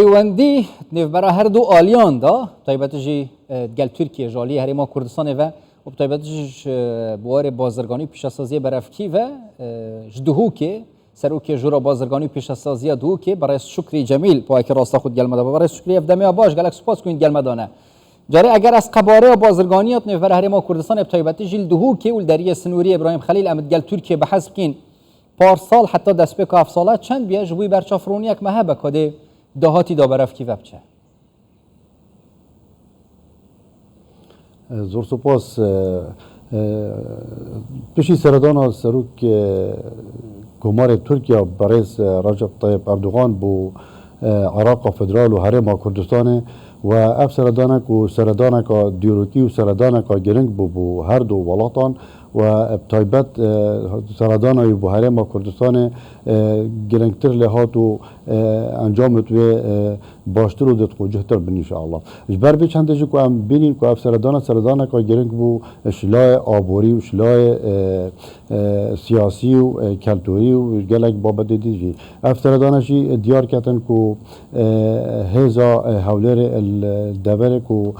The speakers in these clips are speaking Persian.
پیوندی برای هر دو آلیان دا تایبتشی گل ترکیه جالی هریما کردستان و تایبتش بوار بازرگانی پیشسازی برافکی و جدهو که سروک جورا بازرگانی پیشسازی دو که برای شکری جمیل پای که راستا خود گل مدا برای شکری افدمی باش گلک سپاس کنید گل مدانه جاری اگر از قباره بازرگانیات نفر هریما کردستان تایبتش جدهو که ول دری سنوری ابراهیم خلیل امد گل ترکیه به حسب کین پارسال حتی دست به کاف سالات چند بیاج بوی برچافرونیک مهبه کده دهاتی دا برافکی وبچه زور سپاس پیشی سردان سروک کمار ترکیه برای رجب طیب اردوغان بو عراق فدرال و هرم کردستان و اف سردانک دیروکی و سردانک گرنگ بو هر دو ولاتان و تایبت سردانای بو هرم کردستان گرنگتر لحات و انجام تو باشتر و دت خوجهتر بن ان شاء الله جبر به چند جو ام بینین کو اف سردان کا گرنگ بو شلای آبوری و شلای سیاسی و کلتوری و گلک بابت دیجی اف سردانشی دیار کتن کو هزا حولر الدبر کو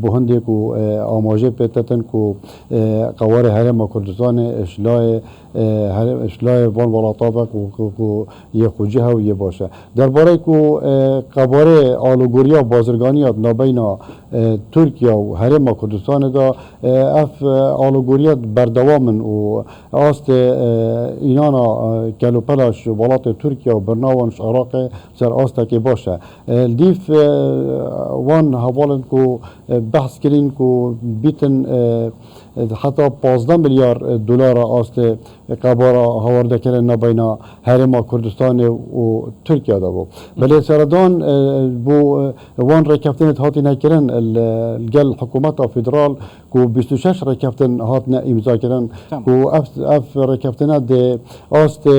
بهنده کو آماجه پتتن کو قوار هرم کردستان اشلای وان ولاتابک و یه خوجه و یه باشه درباره کو قباره آلوگوریا بازرگانیات نابینا ترکیه و هرم کردستان دا اف آلوگوریات بردوامن و آست اینانا کلوپلاش ولات ترکیه و برناوانش عراق سر آستا که باشه دیف وان حوالن کو بحث کرین کو بیتن حتی 15 میلیارد دلار آست قباره هوارده کردن نبینا هرم کردستان و ترکیه دا بو ولی سردان بو وان رکفتن هاتی نکردن الگل حکومت فدرال کو 26 رکفتن هات امضا کردن کو اف رکفتن ده آست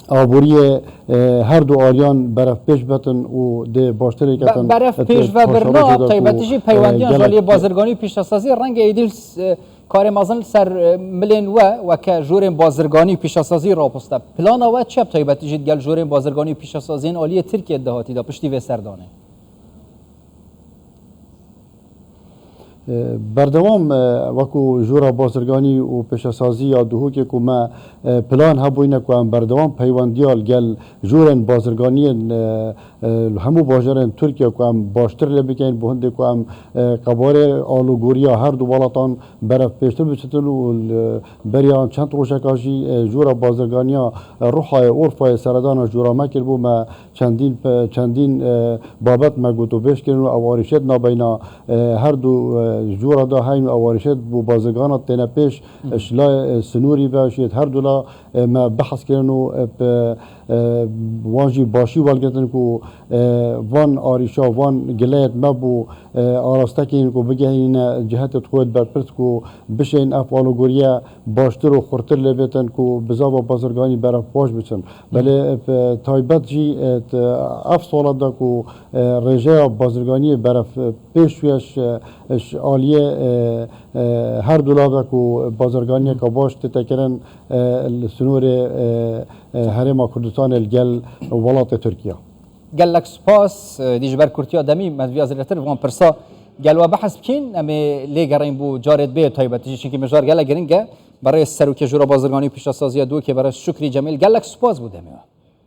آبوری هر دو آریان برف پیش بتن و ده باشتری کتن برف پیش و برنا تایبتشی پیوندیان جالی بازرگانی پیشسازی رنگ ایدیل کار مازن سر ملین و که جور بازرگانی پیشسازی را پسته پلان و چه تایبتشی گل جور بازرگانی پیشسازی عالی ترکیه دهاتی دا پشتی و سردانه بردوام وکو جورا بازرگانی و پیشسازی یا دهو که ما پلان هبوینه که بردوام پیوندیال گل جورن بازرگانی همو باجرن ترکیه که باشتر لبکن بهنده که قباره آلوگوریا هر دو بالاتان برف پیشتر بچتن و بریان چند روشکاشی جورا بازرگانیا روحای عرفای سردان جورا مکر بو ما چندین بابت ما گوتو بیش کرن و اوارشت نابینا هر دو جورا دا هایم اوارشت بو بازرگانات تینا پیش شلا سنوری باشید هر دولا ما بحث کردن و وانجی باشی والگتن کو وان آریشا وان گلیت مبو آراسته کین کو بگهین جهت خود برپرس کو بشین افعالوگوریا باشتر و خورتر لبتن کو بزاوا بازرگانی برف باش بچن بله تایبت جی اف سالات دا کو رژه بازرگانی برف پیشویش عالیه هر دولا کو بازرگانی که باش تکرن سنور هرم کردستان الگل ولات ترکیه گلک سپاس دیجبر کورتیا دمی مدوی از رتر وان پرسا گل و بحث بکین امی لیگرین بو جارت به تایبتی چون که مجار گل گرینگه برای سروک جورا بازرگانی پیشسازی دو که برای شکری جمیل گلک سپاس بوده میاد